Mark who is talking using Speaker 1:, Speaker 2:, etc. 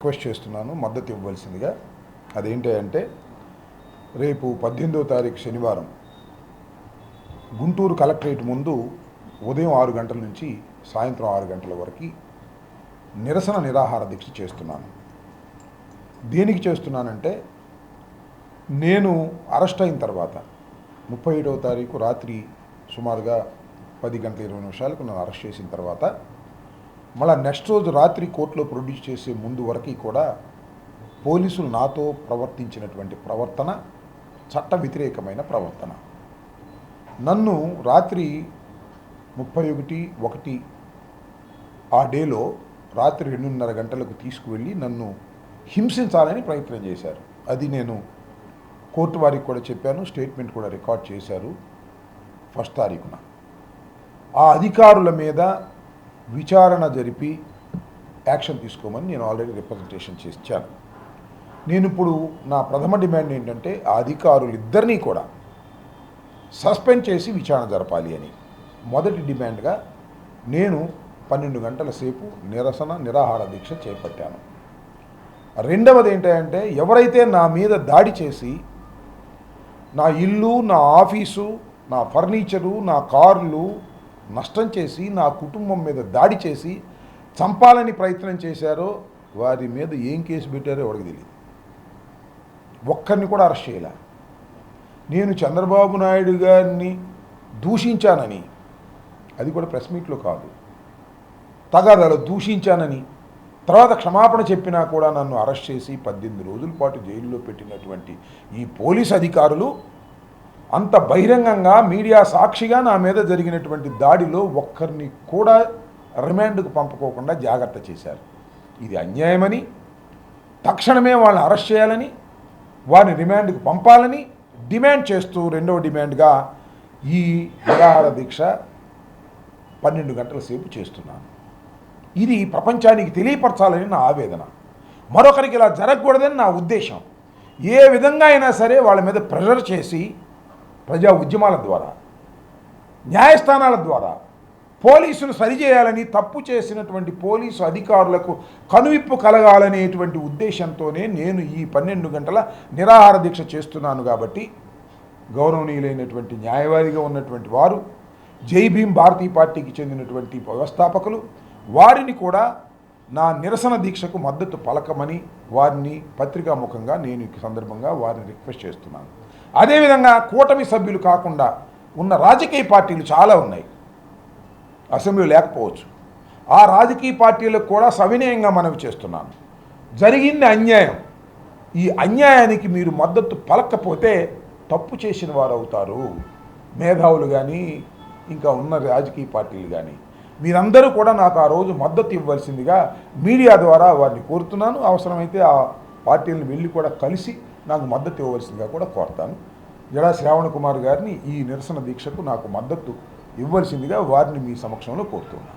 Speaker 1: Request చేస్తున్నాను మద్దతు ఇవ్వాల్సిందిగా. అదేంటి అంటే రేపు 18వ తారీఖు శనివారం గుంటూరు కలెక్టరేట్ ముందు ఉదయం 6 గంటల నుంచి సాయంత్రం 6 గంటల వరకు నిరసన నిరాహార దీక్ష చేస్తున్నాను. దేనికి చేస్తున్నానంటే నేను అరెస్ట్ అయిన తర్వాత 37వ తారీఖు రాత్రి సుమారుగా 10 గంటల 20 నిమిషాలకు నన్ను అరెస్ట్ చేసిన తర్వాత మళ్ళీ నెక్స్ట్ రోజు రాత్రి కోర్టులో ప్రొడ్యూస్ చేసే ముందు వరకు కూడా పోలీసులు నాతో ప్రవర్తించినటువంటి ప్రవర్తన చట్ట వ్యతిరేకమైన ప్రవర్తన. నన్ను రాత్రి 31 ఆ డేలో రాత్రి 2:30 గంటలకు తీసుకువెళ్ళి నన్ను హింసించాలని ప్రయత్నం చేశారు. అది నేను కోర్టు వారికి కూడా చెప్పాను, స్టేట్మెంట్ కూడా రికార్డ్ చేశారు. 1 తారీఖున ఆ అధికారుల మీద విచారణ జరిపి యాక్షన్ తీసుకోమని నేను ఆల్రెడీ రిప్రజెంటేషన్ చేశాను. నేను ఇప్పుడు నా ప్రథమ డిమాండ్ ఏంటంటే ఆ అధికారులిద్దరినీ కూడా సస్పెండ్ చేసి విచారణ జరపాలి అని. మొదటి డిమాండ్గా నేను 12 గంటల సేపు నిరాహార దీక్ష చేపట్టాను. రెండవది ఏంటంటే ఎవరైతే నా మీద దాడి చేసి నా ఇల్లు, నా ఆఫీసు, నా ఫర్నిచరు, నా కార్లు నష్టం చేసి నా కుటుంబం మీద దాడి చేసి చంపాలని ప్రయత్నం చేశారో వారి మీద ఏం కేసు పెట్టారో ఎవరికి తెలియదు. ఒక్కరిని కూడా అరెస్ట్ చేయలే. నేను చంద్రబాబు నాయుడు గారిని దూషించానని, అది కూడా ప్రెస్ మీట్లో కాదు, తగాదాలో దూషించానని తర్వాత క్షమాపణ చెప్పినా కూడా నన్ను అరెస్ట్ చేసి 18 రోజుల పాటు జైల్లో పెట్టినటువంటి ఈ పోలీస్ అధికారులు అంత బహిరంగంగా మీడియా సాక్షిగా నా మీద జరిగినటువంటి దాడిలో ఒక్కరిని కూడా రిమాండ్కు పంపుకోకుండా జాగ్రత్త చేశారు. ఇది అన్యాయమని, తక్షణమే వాళ్ళని అరెస్ట్ చేయాలని, వారిని రిమాండ్కు పంపాలని డిమాండ్ చేస్తూ రెండవ డిమాండ్గా ఈ నిరాహార దీక్ష 12 గంటల సేపు చేస్తున్నాను. ఇది ప్రపంచానికి తెలియపరచాలని నా ఆవేదన. మరొకరికి ఇలా జరగకూడదని నా ఉద్దేశం. ఏ విధంగా అయినా సరే వాళ్ళ మీద ప్రెషర్ చేసి ప్రజా ఉద్యమాల ద్వారా, న్యాయస్థానాల ద్వారా పోలీసును సరిచేయాలని, తప్పు చేసినటువంటి పోలీసు అధికారులకు కనువిప్పు కలగాలనేటువంటి ఉద్దేశంతోనే నేను ఈ 12 గంటల నిరాహార దీక్ష చేస్తున్నాను. కాబట్టి గౌరవనీయులైనటువంటి న్యాయవాదిగా ఉన్నటువంటి వారు, జై భీమ్ భారతీయ పార్టీకి చెందినటువంటి వ్యవస్థాపకులు, వారిని కూడా నా నిరసన దీక్షకు మద్దతు పలకమని వారిని పత్రికాముఖంగా నేను ఈ సందర్భంగా వారిని రిక్వెస్ట్ చేస్తున్నాను. అదేవిధంగా కూటమి సభ్యులు కాకుండా ఉన్న రాజకీయ పార్టీలు చాలా ఉన్నాయి, అసెంబ్లీ లేకపోవచ్చు. ఆ రాజకీయ పార్టీలకు కూడా సవినయంగా మనవి చేస్తున్నాను. జరిగింది అన్యాయం. ఈ అన్యాయానికి మీరు మద్దతు పలకపోతే తప్పు చేసిన వారు అవుతారు. మేధావులు కానీ ఇంకా ఉన్న రాజకీయ పార్టీలు కానీ మీరందరూ కూడా నాకు ఆ రోజు మద్దతు ఇవ్వాల్సిందిగా మీడియా ద్వారా వారిని కోరుతున్నాను. అవసరమైతే ఆ పార్టీలను వెళ్ళి కూడా కలిసి నాకు మద్దతు ఇవ్వవలసిందిగా కూడా కోరుతాను. జడా శ్రావణ్ కుమార్ గారిని ఈ నిరసన దీక్షకు నాకు మద్దతు ఇవ్వాల్సిందిగా వారిని మీ సమక్షంలో కోరుతున్నాను.